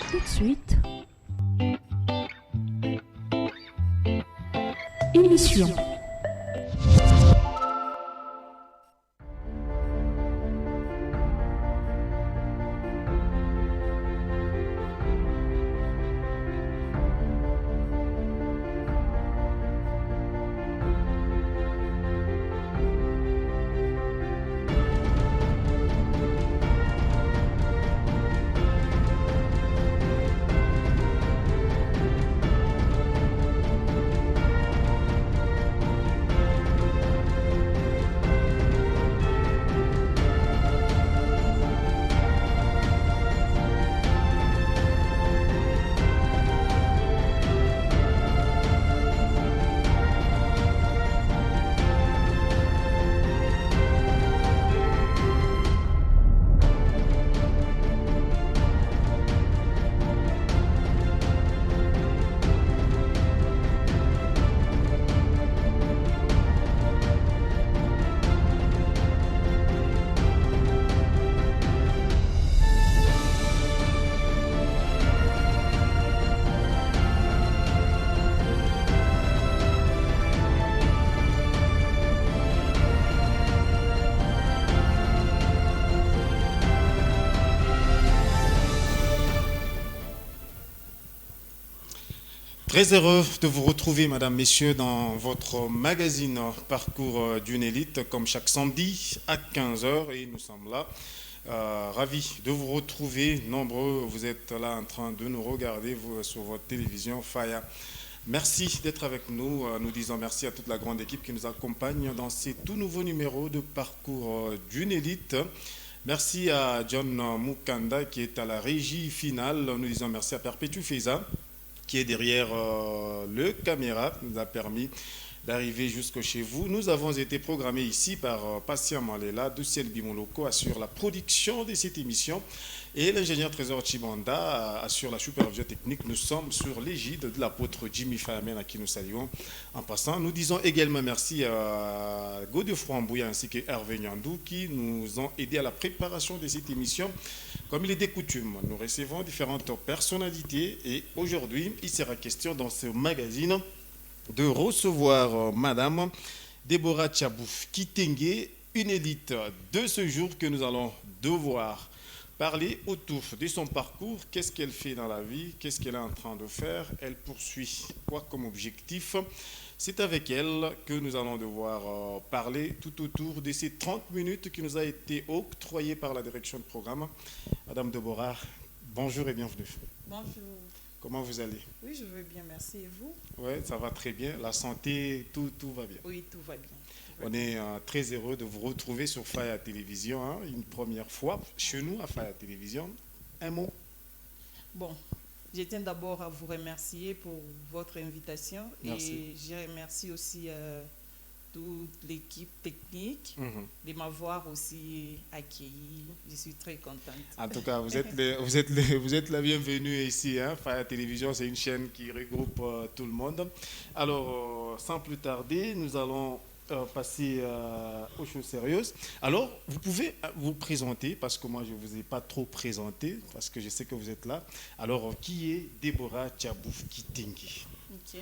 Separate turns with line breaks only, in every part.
Tout de suite, émission.
Très heureux de vous retrouver, Madame, Messieurs, dans votre magazine Parcours d'une élite, comme chaque samedi à 15 heures. Et nous sommes là, ravis de vous retrouver. Nombreux, vous êtes là en train de nous regarder sur votre télévision Faya. Merci d'être avec nous. Nous disons merci à toute la grande équipe qui nous accompagne dans ces tout nouveaux numéros de Parcours d'une élite. Merci à John Mukanda qui est à la régie finale. Nous disons merci à Perpétue Feza qui est derrière le caméra, qui nous a permis d'arriver jusque chez vous. Nous avons été programmés ici par Patient Malela, Douciel Bimoloko assure la production de cette émission et l'ingénieur Trésor Chibanda assure la supervision technique. Nous sommes sur l'égide de l'apôtre Jimmy Fayamen à qui nous saluons en passant. Nous disons également merci à Godefroy Mbouya ainsi que Hervé Nyandou qui nous ont aidés à la préparation de cette émission. Comme il est des coutumes, nous recevons différentes personnalités et aujourd'hui, il sera question dans ce magazine de recevoir Madame Déborah Tchabouf Kitenge, une élite de ce jour que nous allons devoir parler autour de son parcours, qu'est-ce qu'elle fait dans la vie, qu'est-ce qu'elle est en train de faire, elle poursuit quoi comme objectif. C'est avec elle que nous allons devoir parler tout autour de ces 30 minutes qui nous a été octroyées par la direction de programme. Madame Déborah, bonjour et bienvenue.
Bonjour.
Comment vous allez?
Oui, je vais bien, merci. Et vous?
Oui, ça va très bien. La santé, tout va bien.
Oui, tout va bien.
On est très heureux de vous retrouver sur Faya Télévision, hein, une première fois chez nous à Faya Télévision. Un mot?
Bon, je tiens d'abord à vous remercier pour votre invitation.
Merci.
Et je remercie aussi toute l'équipe technique de m'avoir aussi accueilli. Je suis très contente.
En tout cas, vous êtes la bienvenue ici. Hein. Faya Télévision, c'est une chaîne qui regroupe tout le monde. Alors, sans plus tarder, nous allons passer aux choses sérieuses. Alors, vous pouvez vous présenter, parce que moi, je ne vous ai pas trop présenté, parce que je sais que vous êtes là. Alors, qui est Déborah Tchabouf Kitenge?
Ok.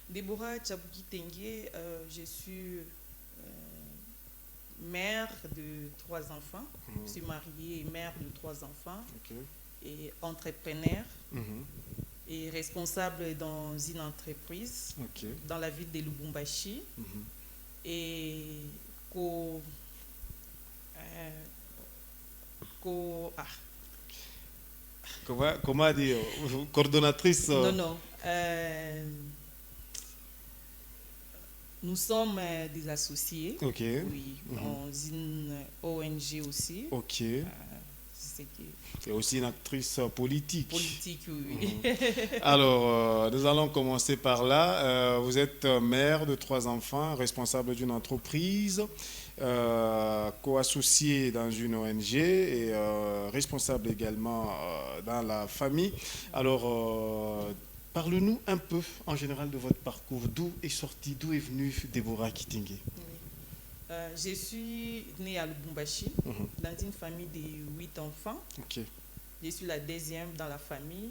Déborah Tchabouf Kitenge, je suis mère de 3 enfants. Je suis mariée et mère de 3 enfants.
Okay.
Et entrepreneur. Et responsable dans une entreprise dans la ville de Lubumbashi. Et
comment dire, coordonnatrice
Non. Nous sommes des associés. Oui, dans une ONG aussi.
Et aussi une actrice politique.
Politique, oui.
Alors, nous allons commencer par là. Vous êtes mère de 3 enfants, responsable d'une entreprise, co-associée dans une ONG et responsable également dans la famille. Alors, parle-nous un peu en général de votre parcours. D'où est venue Déborah Kitenge?
Je suis née à Lubumbashi, dans une famille de 8 enfants. Je suis la deuxième dans la famille.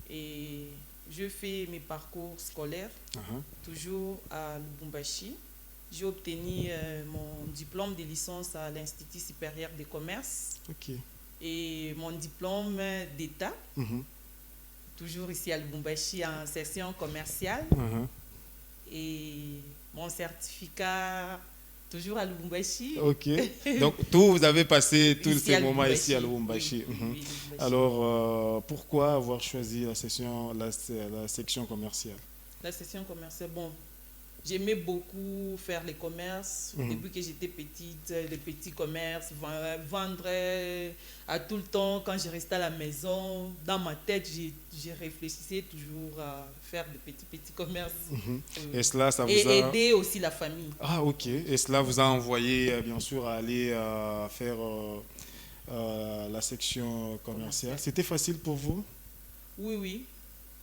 Et je fais mes parcours scolaires, toujours à Lubumbashi. J'ai obtenu mon diplôme de licence à l'Institut supérieur de commerce et mon diplôme d'État, toujours ici à Lubumbashi en session commerciale. Et mon certificat, toujours à Lubumbashi.
Ok. Donc, vous avez passé tous ces moments ici à
Oui,
Lubumbashi.
Lubumbashi.
Alors, pourquoi avoir choisi la section commerciale?
La section commerciale, bon, j'aimais beaucoup faire les commerces. Depuis que j'étais petite, les petits commerces, vendre à tout le temps. Quand je restais à la maison, dans ma tête, je réfléchissais toujours à faire de petits commerces.
Et cela, ça vous
et
a...
aider aussi la famille.
Ah, ok. Et cela vous a envoyé, bien sûr, à aller faire la section commerciale. C'était facile pour vous?
Oui.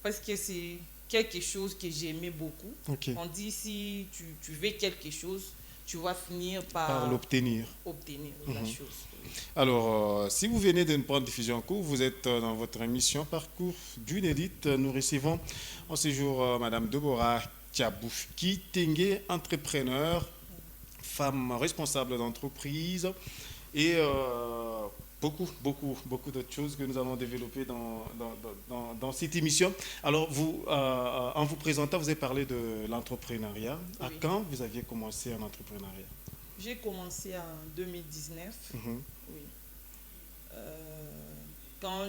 Parce que c'est quelque chose que j'aimais beaucoup. On dit si tu veux quelque chose, tu vas finir par
l'obtenir.
Obtenir la chose.
Alors, si vous venez de nous prendre diffusion en cours, vous êtes dans votre émission Parcours d'une élite. Nous recevons en ce jour Madame Deborah Tiaboufki Tengue, entrepreneur, femme responsable d'entreprise et beaucoup d'autres choses que nous allons développer dans cette émission. Alors, vous, en vous présentant, vous avez parlé de l'entrepreneuriat. À quand vous aviez commencé en entrepreneuriat?
J'ai commencé en 2019. Oui. Quand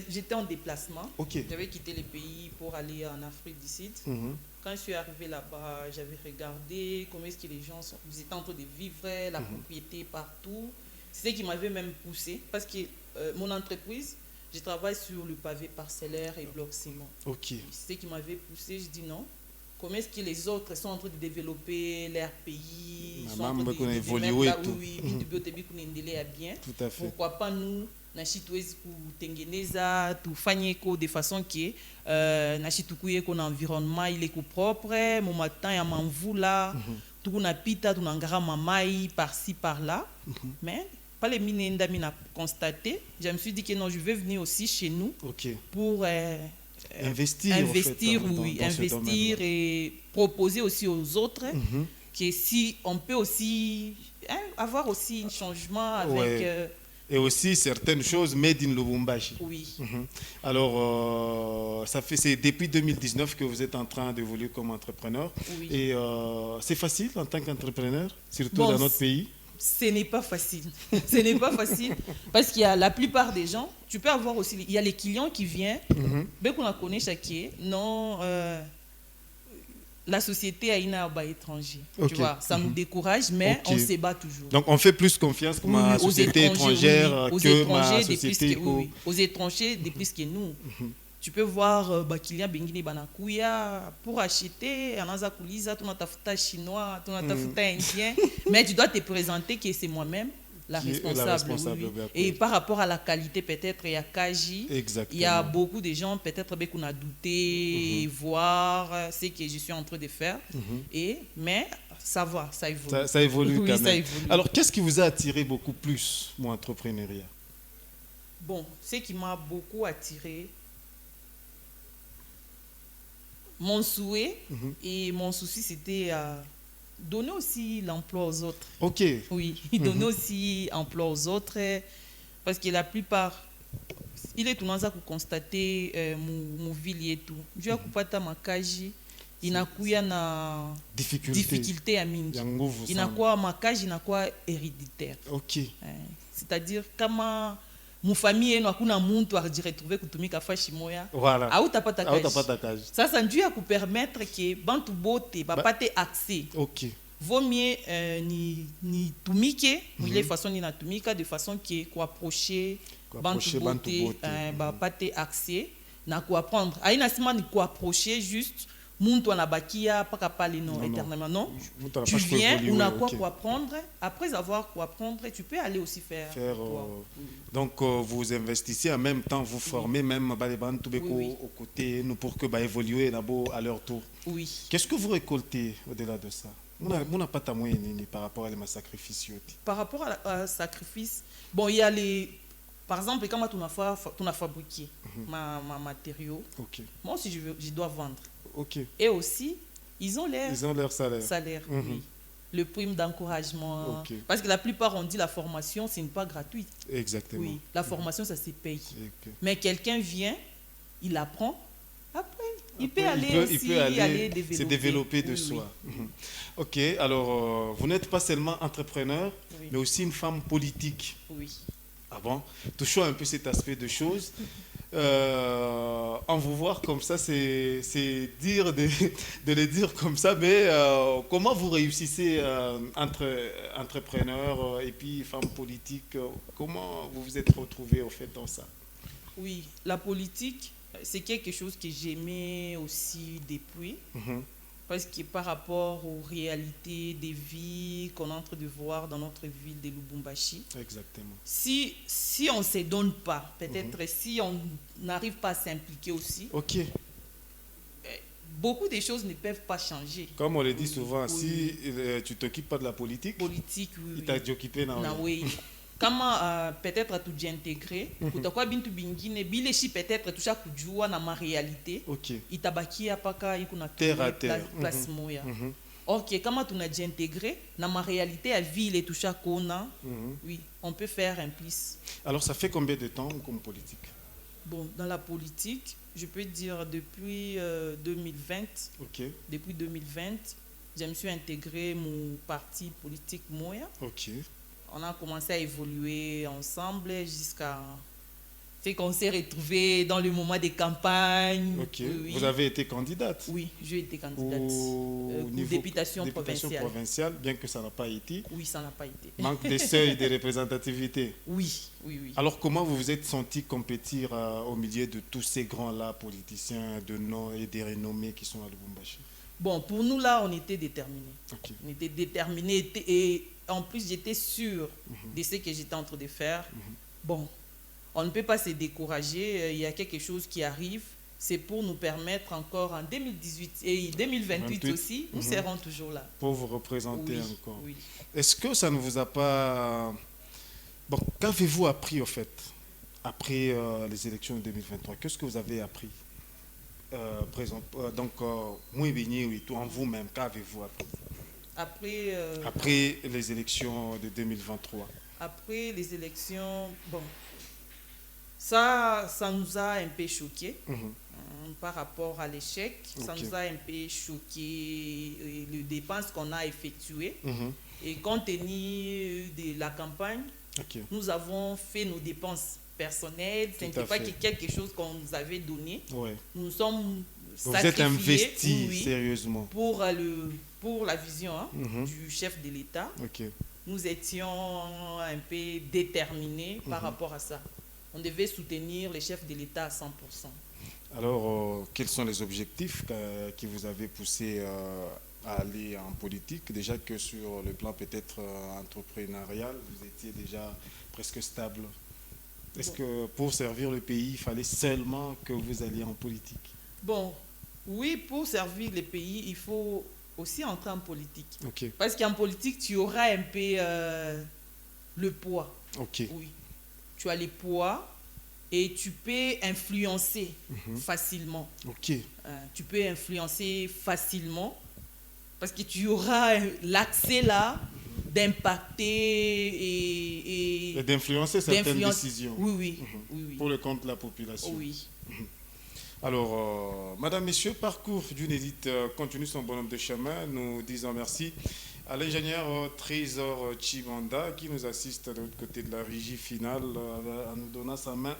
j'étais en déplacement, j'avais quitté le pays pour aller en Afrique du Sud. Quand je suis arrivée là-bas, j'avais regardé comment est-ce que les gens vous étaient en train de vivre, la propriété partout. C'est ce qui m'avait même poussé, parce que mon entreprise, je travaille sur le pavé parcellaire et bloc ciment. C'est ce qui m'avait poussé. Je dis non. Comment est-ce que les autres sont en train de développer leur pays, sont en train de évoluer et tout. Bien.
Tout à fait.
Pourquoi pas nous, nashituwezi kutengeneza tufanye ko de façon que nashitukuye ko environnement il est propre, mon matin ya mamvula, tunapita tunangara mamai par-ci par-là. Mais pas les minenda mina constaté, je me suis dit que non, je vais venir aussi chez nous pour investir et proposer aussi aux autres que si on peut aussi avoir aussi un changement avec
et aussi certaines choses made in Lubumbashi. Alors c'est depuis 2019 que vous êtes en train d'évoluer comme entrepreneur. Et c'est facile en tant qu'entrepreneur, surtout dans notre pays?
Ce n'est pas facile. Ce n'est pas facile parce qu'il y a la plupart des gens, tu peux avoir aussi, il y a les clients qui viennent, bien qu'on la connaît chaque non, la société a une arbre étranger. Tu vois, ça nous décourage, mais on se bat toujours.
Donc on fait plus confiance que ma société étrangère que ma société.
Aux étrangers de plus que nous. Tu peux voir client bengine banakuya pour acheter anaza kuliza tunatafuta chinois, tunatafuta indien, mais tu dois te présenter que c'est moi-même la responsable. Et par rapport à la qualité peut-être il y a Kaji, il y a beaucoup de gens peut-être qu'on a douté voir ce que je suis en train de faire mais ça va, ça évolue.
Ça évolue quand même. Ça évolue. Alors qu'est-ce qui vous a attiré beaucoup plus mon entrepreneuriat?
Bon, ce qui m'a beaucoup attiré, mon souhait et mon souci, c'était donner aussi l'emploi aux autres. Oui, donner aussi l'emploi aux autres, parce que la plupart, il est tout le monde pour constater mon ville et tout. Je vais couper ma kaji, il n'a pas difficulté à mingi. Il n'a pas ma kaji, il n'a pas héréditaire. C'est-à-dire comment mon famille eno hakuna muntu ajiretrouver kutumika fashi moya hautapata kazi. Sasa ndio ya kupermettre que bantu bote bapate accès. Vaut mieux ni tumike ile façon ni natumika de façon que kuapprocher bantu bote bapate accès na kuapprendre. Aina sima ni kuapprocher juste muntu anabakia paka pale non éternellement non. Tu viens, on a quoi pour apprendre. Après avoir quoi apprendre, tu peux aller aussi faire
donc vous investissez en même temps, vous formez même les bantu aux côtés nous pour que évoluer à leur tour. Qu'est-ce que vous récoltez au-delà de ça? On n'a pas ta moyenne par rapport à les sacrifices.
Par rapport à sacrifice, bon, il y a Par exemple, quand tu as fabriqué ma matériau, moi aussi je dois vendre. Et aussi, ils ont leur salaire. Oui. Le prime d'encouragement. Parce que la plupart ont dit la formation, ce n'est pas gratuit.
Exactement.
Oui, la formation, ça se paye. Mais quelqu'un vient, il apprend. Après, il peut aller
se développer de soi. Ok, alors vous n'êtes pas seulement entrepreneur, mais aussi une femme politique.
Oui.
Ah bon? Touchons un peu cet aspect de choses. En vous voir comme ça, c'est dire de le dire comme ça, mais comment vous réussissez entre entrepreneur et puis femme politique? Comment vous vous êtes retrouvé au fait dans ça?
Oui, la politique, c'est quelque chose que j'aimais aussi depuis. Parce que par rapport aux réalités des vies qu'on est en train de voir dans notre ville de Lubumbashi,
exactement.
Si on ne se donne pas, peut-être si on n'arrive pas à s'impliquer aussi, beaucoup de choses ne peuvent pas changer.
Comme on le dit souvent, si tu ne t'occupes pas de la politique, il t'a occupé dans
Comment peut-être tu intégrer, kutakuwa bintu bingine bileshi peut-être tusha kujua na ma réalité, itabaki apaka ikuna
terre à terre
place moya. Ok, comment tu as intégré na ma réalité à ville et toucha kona, oui, on peut faire un plus.
Alors ça fait combien de temps comme politique?
Bon, dans la politique, je peux dire depuis 2020. Depuis 2020, je me suis intégré mon parti politique moya. On a commencé à évoluer ensemble jusqu'à ce qu'on s'est retrouvés dans le moment des campagnes.
Oui. Vous avez été candidate?
Oui, j'ai été candidate au députation provinciale.
Bien que ça n'a pas été.
Oui, ça n'a pas été.
Manque de seuil de représentativité.
Oui.
Alors comment vous vous êtes senti compétir au milieu de tous ces grands-là, politiciens de nom et des renommés qui sont à Lubumbashi?
Bon, pour nous là, on était déterminés. On était déterminés et en plus, j'étais sûre de ce que j'étais en train de faire. Bon, on ne peut pas se décourager. Il y a quelque chose qui arrive. C'est pour nous permettre encore en 2018 et 2028 aussi, nous serons toujours là.
Pour vous représenter encore. Oui. Est-ce que ça ne vous a pas... Bon, qu'avez-vous appris au fait après les élections de 2023? Qu'est-ce que vous avez appris donc, en vous-même, qu'avez-vous appris après les élections de 2023?
Après les élections, bon, ça nous a un peu choqué par rapport à l'échec. Ça nous a un peu choqué les dépenses qu'on a effectuées. Et compte tenu de la campagne, nous avons fait nos dépenses personnelles. Ce n'était pas quelque chose qu'on nous avait donné. Nous sommes
vous êtes investi sérieusement
pour la vision du chef de l'État. Nous étions un peu déterminés par rapport à ça. On devait soutenir le chef de l'État à 100%.
Alors, quels sont les objectifs qui vous avez poussé à aller en politique? Déjà que sur le plan peut-être entrepreneurial, vous étiez déjà presque stable. Est-ce que pour servir le pays, il fallait seulement que vous alliez en politique?
Bon, oui, pour servir le pays, il faut aussi entrer en politique. Parce qu'en politique, tu auras un peu le poids. Oui. Tu as le poids et tu peux influencer facilement. Tu peux influencer facilement parce que tu auras l'accès là d'impacter
et d'influencer certaines décisions.
Oui.
Pour le compte de la population.
Oui.
Alors, Madame, Messieurs, parcours d'une élite continue son bonhomme de chemin. Nous disons merci à l'ingénieur Trésor Chibanda qui nous assiste de l'autre côté de la régie finale en nous donnant sa main.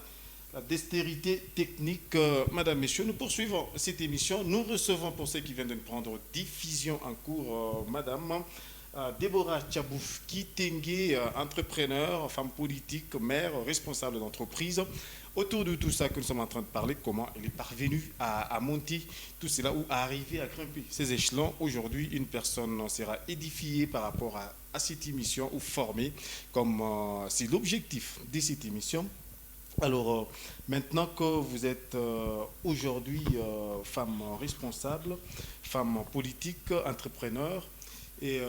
La dextérité technique. Madame, Messieurs, nous poursuivons cette émission. Nous recevons pour ceux qui viennent de prendre diffusion en cours, Madame Déborah Tchabouf Kitenge, entrepreneur, femme politique, mère, responsable d'entreprise. Autour de tout ça que nous sommes en train de parler, comment elle est parvenue à monter tout cela ou à arriver à grimper ces échelons. Aujourd'hui, une personne sera édifiée par rapport à cette émission ou formée comme c'est l'objectif de cette émission. Alors, maintenant que vous êtes aujourd'hui femme responsable, femme politique, entrepreneur, et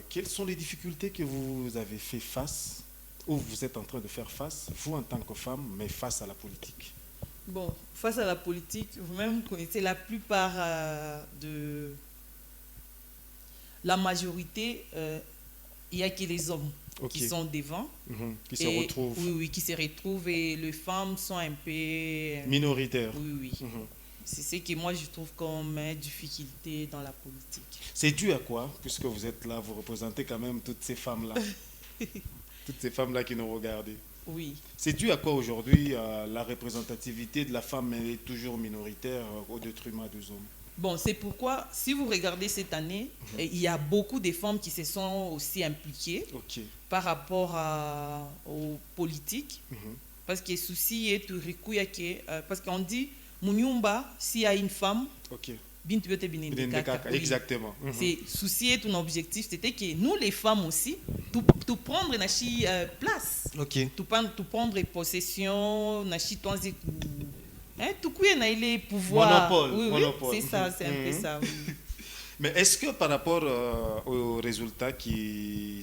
quelles sont les difficultés que vous avez fait face où vous êtes en train de faire face, vous en tant que femme, mais face à la politique?
Bon, face à la politique, vous-même connaissez la plupart de la majorité, il n'y a que les hommes qui sont devant.
Qui se retrouvent.
Oui, oui, qui se retrouvent et les femmes sont un peu...
minoritaires.
Oui, oui. C'est ce que moi je trouve comme une difficulté dans la politique.
C'est dû à quoi? Puisque vous êtes là, vous représentez quand même toutes ces femmes-là. Toutes ces femmes-là qui nous regardent.
Oui.
C'est dû à quoi aujourd'hui la représentativité de la femme est toujours minoritaire au détriment des hommes?
Bon, c'est pourquoi, si vous regardez cette année, il y a beaucoup de femmes qui se sont aussi impliquées par rapport aux politiques. Parce que le souci est tout parce qu'on dit, Munyumba, s'il y a une femme,
exactement.
C'est souci est un objectif, c'était que nous les femmes aussi, tout prendre nachi place, tout prendre possession, nachi tonzi tout quoi na il pouvoir.
Monopole.
C'est ça, c'est un peu ça. Oui.
Mais est-ce que par rapport aux résultats qui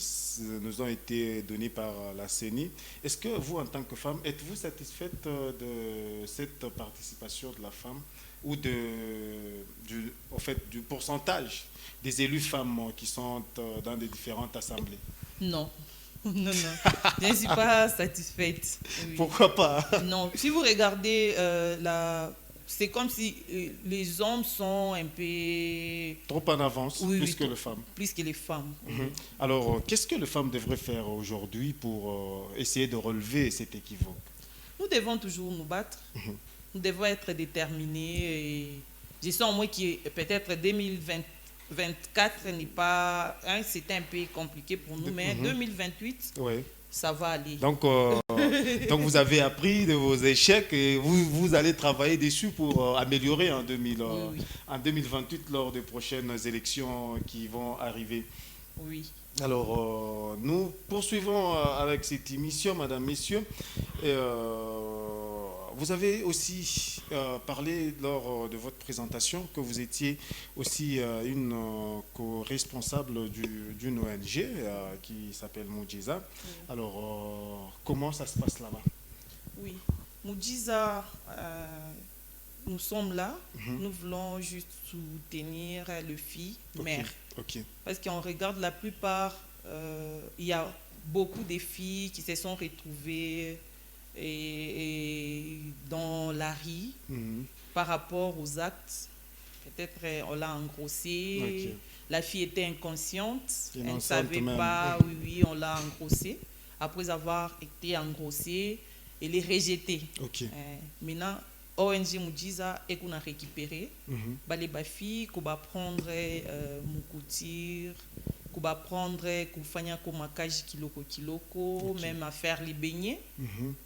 nous ont été donnés par la CENI, est-ce que vous, en tant que femme, êtes-vous satisfaite de cette participation de la femme ou du pourcentage des élus femmes qui sont dans les différentes assemblées?
Non. Non, je ne suis pas satisfaite.
Oui. Pourquoi pas?
Non, si vous regardez c'est comme si les hommes sont un peu...
Trop en avance, plus que les femmes.
Plus que les femmes.
Alors, qu'est-ce que les femmes devraient faire aujourd'hui pour essayer de relever cet équivoque?
Nous devons toujours nous battre. Nous devons être déterminés. Et je sens moi que peut-être 2024 n'est pas... c'était un peu compliqué pour nous, mais 2028... ça va aller.
Donc vous avez appris de vos échecs et vous allez travailler dessus pour améliorer en 2028 lors des prochaines élections qui vont arriver.
Oui.
Alors, nous poursuivons avec cette émission, Madame, Messieurs. Vous avez aussi parlé lors de votre présentation que vous étiez aussi une co-responsable d'une ONG qui s'appelle Mujiza. Oui. Alors, comment ça se passe là-bas?
Oui, Mujiza, nous sommes là. Nous voulons juste soutenir les filles mères. Parce qu'on regarde la plupart, il y a beaucoup de filles qui se sont retrouvées et dans la rue par rapport aux actes. Peut-être on l'a engrossée, la fille était inconsciente, elle ne savait pas, oui, on l'a engrossée. Après avoir été engrossée, elle est rejetée. Maintenant, ONG Mujiza et qu'on a récupéré, les filles qu'on va prendre mon couture, qu'on va prendre qu'on faire comme makage kiloko, même à faire les beignets,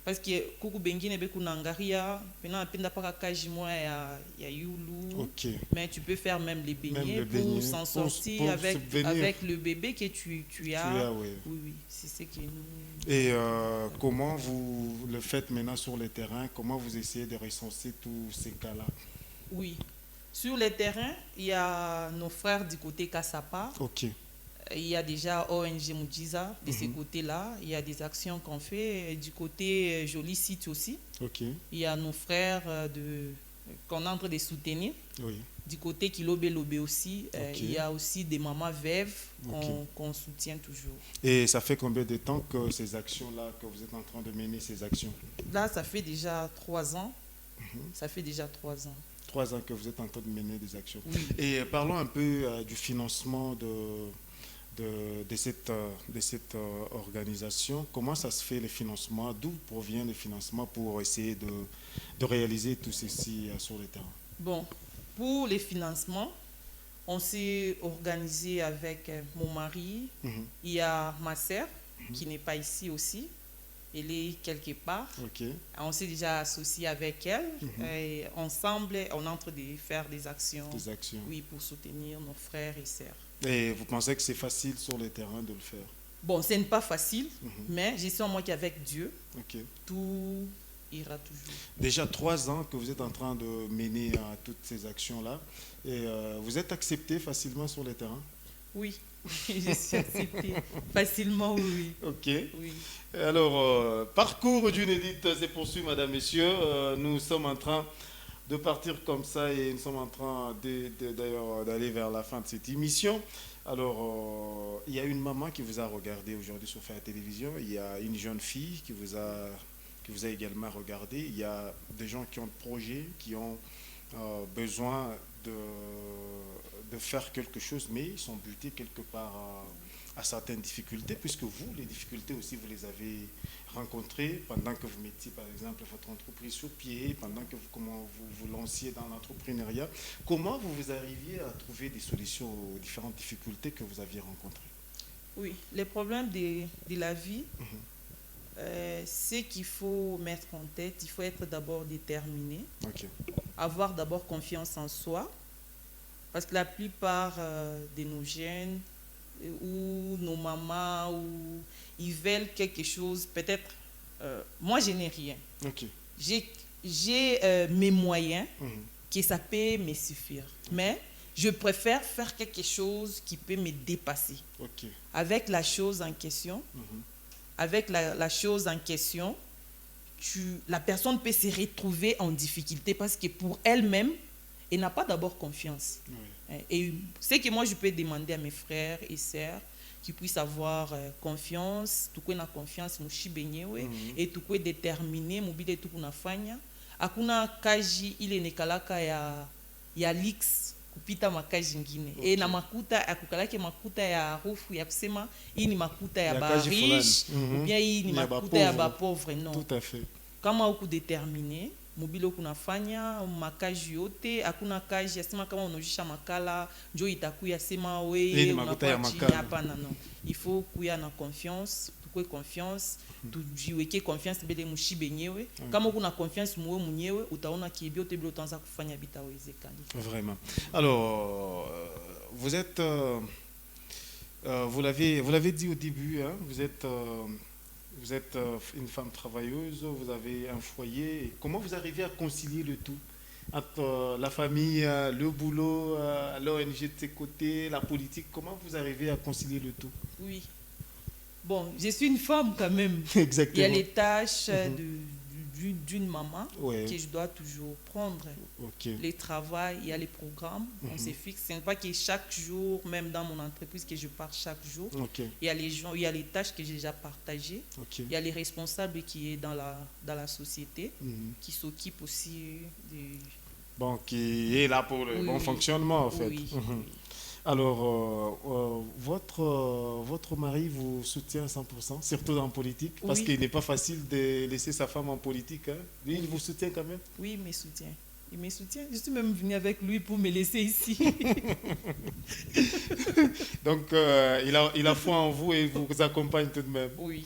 parce que kuku bengi nebe kunangaria, maintenant apenda pas kaji moi ya yulu, mais tu peux faire même les beignets pour s'en sortir avec le bébé que tu as. Oui, c'est ce que nous.
Et comment vous le faites maintenant sur le terrain? Comment vous essayez de recenser tous ces cas-là?
Oui, sur le terrain, il y a nos frères du côté Kassapa. Il y a déjà ONG Mujiza de ce côté-là. Il y a des actions qu'on fait. Et du côté Joli Site aussi. Il y a nos frères qu'on est en train de soutenir. Du côté Kilobé aussi, il y a aussi des mamans veuves qu'on soutient toujours.
Et ça fait combien de temps que ces actions-là, que vous êtes en train de mener ces actions?
Là, ça fait déjà 3 ans. Ça fait déjà 3 ans.
3 ans que vous êtes en train de mener des actions. Et parlons un peu du financement de cette organisation. Comment ça se fait le financement? D'où provient le financement pour essayer de réaliser tout ceci sur le terrain?
Bon, pour les financements, on s'est organisé avec mon mari. Il y a ma sœur qui n'est pas ici aussi. Elle est quelque part. On s'est déjà associé avec elle. Et ensemble, on est en train de faire des actions. Oui, pour soutenir nos frères et sœurs.
Et vous pensez que c'est facile sur le terrain de le faire?
Bon, ce n'est pas facile, mais je sais en moi qu'avec Dieu, tout ira toujours.
Déjà 3 ans que vous êtes en train de mener toutes ces actions-là. Et vous êtes accepté facilement sur le terrain?
Oui, je suis acceptée facilement, oui.
Ok.
Oui.
Alors, parcours d'une élite s'est poursuivi, madame, messieurs. Nous sommes en train de partir comme ça et nous sommes en train d'ailleurs d'aller vers la fin de cette émission. Alors, il y a une maman qui vous a regardé aujourd'hui sur la télévision. Il y a une jeune fille qui vous a également regardé. Il y a des gens qui ont des projets, qui ont besoin de faire quelque chose, mais ils sont butés quelque part à certaines difficultés, puisque vous, les difficultés aussi, vous les avez rencontrées pendant que vous mettiez, par exemple, votre entreprise sur pied, pendant que vous lanciez dans l'entrepreneuriat. Comment vous arriviez à trouver des solutions aux différentes difficultés que vous aviez rencontrées?
Oui, les problèmes de la vie, c'est qu'il faut mettre en tête, il faut être d'abord déterminé, avoir d'abord confiance en soi, parce que la plupart de nos jeunes ou nos mamans, ou ils veulent quelque chose, peut-être, moi je n'ai rien. J'ai mes moyens, que ça peut me suffire, mais je préfère faire quelque chose qui peut me dépasser. Avec la chose en question, avec la chose en question, la personne peut se retrouver en difficulté parce que pour elle-même, elle n'a pas d'abord confiance. Et ce que moi je peux demander à mes frères et sœurs, qui puissent avoir confiance, tout quoi na confiance mushibenyewe, et tout quoi déterminé, mobile tout kuna fanya. Akuna kaji ile nekalaka ya leaks kupita makaji ngine. E na makuta akukalake makuta ya harufu ya kusema hii ni makuta ya barish, ou bien hii ni makuta ya ba pauvre, non.
Tout à fait.
Kama uku déterminé, mobile kunafanya makaji yote, hakuna kaji yasema kama unojisha makala njo itakuya sema we unakuwa hapana, non. Il faut kuya na confiance, tukwe confiance, tujiweke confiance bele mushibenyewe. Kama kuna confiance muwe mwenyewe, utaona kibio te bilo tanza kufanya bitawezekana.
Vraiment. Alors, vous êtes vous l'avez dit au début, hein, vous êtes une femme travailleuse, vous avez un foyer. Comment vous arrivez à concilier le tout entre la famille, le boulot, l'ONG de ses côtés, la politique? Comment vous arrivez à concilier le tout?
Oui. Bon, je suis une femme quand même.
Exactement.
Il y a les tâches d'une maman que je dois toujours prendre. Les travaux, il y a les programmes, on se fixe. Ce n'est pas que chaque jour, même dans mon entreprise, que je pars chaque jour. Il y a les gens, il y a les tâches que j'ai déjà partagées. Il y a les responsables qui sont dans la société, qui s'occupent aussi de...
Bon, qui est là pour le bon fonctionnement, en fait. Alors, votre mari vous soutient à 100%, surtout dans la politique, parce qu'il n'est pas facile de laisser sa femme en politique. Hein. Lui, il vous soutient quand même?
Oui, il me soutient. Il me soutient. Je suis même venue avec lui pour me laisser ici.
Donc, il a foi en vous et il vous accompagne tout de même.
Oui.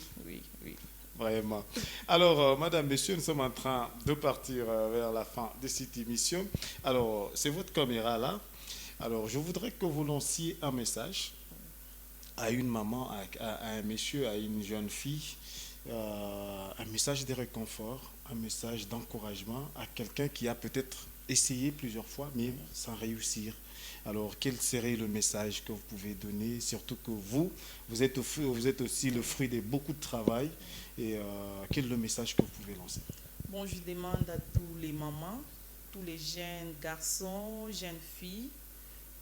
Vraiment. Alors, madame, monsieur, nous sommes en train de partir vers la fin de cette émission. Alors, c'est votre caméra là. Alors, je voudrais que vous lanciez un message à une maman, à un monsieur, à une jeune fille, un message de réconfort, un message d'encouragement à quelqu'un qui a peut-être essayé plusieurs fois, mais sans réussir. Alors, quel serait le message que vous pouvez donner, surtout que vous êtes aussi le fruit de beaucoup de travail, et quel est le message que vous pouvez lancer?
Bon, je demande à tous les mamans, tous les jeunes garçons, jeunes filles,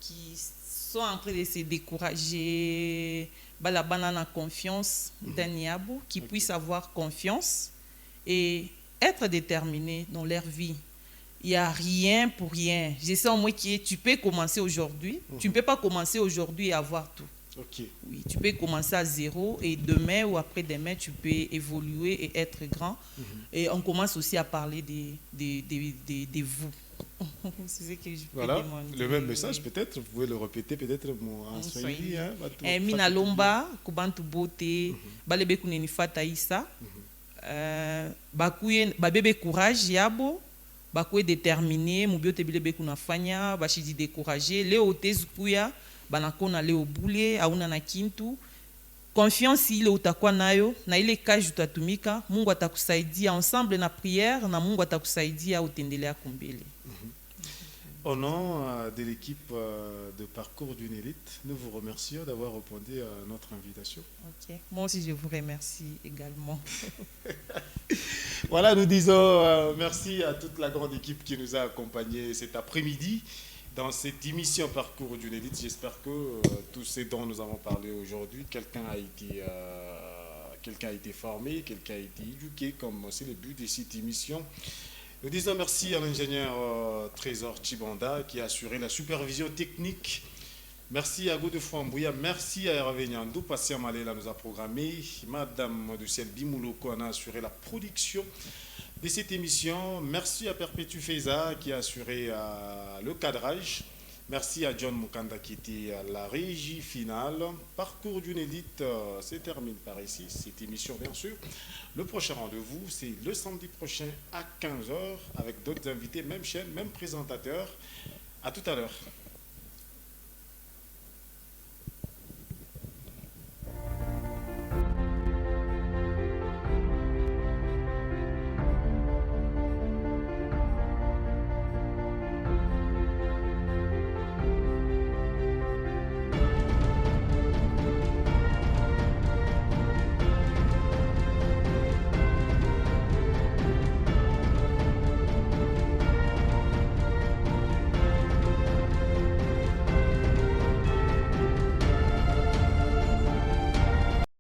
qui sont en train de se décourager, la banane confiance d'un Niabo, qui puissent avoir confiance et être déterminés dans leur vie. Il n'y a rien pour rien. Je sais au moins que tu peux commencer aujourd'hui. Tu ne peux pas commencer aujourd'hui et avoir tout. Oui, tu peux commencer à zéro et demain ou après-demain, tu peux évoluer et être grand. Et on commence aussi à parler de vous. C'est ce que je peux demander.
Le même message peut-être, vous pouvez le répéter peut-être en Swahili.
Mina lomba kubantu bote balebe kuneni fata isa bakuye babebe courage yabo bakuye déterminé mubiote bilebe kunafanya bashidi décourager leo tezukuya banakona leo bule auna na kintu. Confiance ile utakuwa nayo na ile kazi utatumika, Mungu atakusaidia ensemble na prière na Mungu atakusaidia utendelea kumbele.
Au nom de l'équipe de Parcours d'une élite, nous vous remercions d'avoir répondu à notre invitation.
Ok. Moi aussi, je vous remercie également.
Voilà, nous disons merci à toute la grande équipe qui nous a accompagnés cet après-midi dans cette émission Parcours d'une élite. J'espère que tout ce dont nous avons parlé aujourd'hui, quelqu'un a été formé, quelqu'un a été éduqué, comme c'est le but de cette émission. Nous disons merci à l'ingénieur Trésor Chibanda qui a assuré la supervision technique. Merci à Godefroy Mbouya, merci à Hervé Nyandou, Passia Malela nous a programmé, Madame de Ciel Bimouloko en a assuré la production de cette émission. Merci à Perpétue Feza qui a assuré le cadrage. Merci à John Mukanda qui était à la régie finale. Parcours d'une élite se termine par ici, cette émission bien sûr. Le prochain rendez-vous, c'est le samedi prochain à 15 h avec d'autres invités, même chaîne, même présentateur. À tout à l'heure.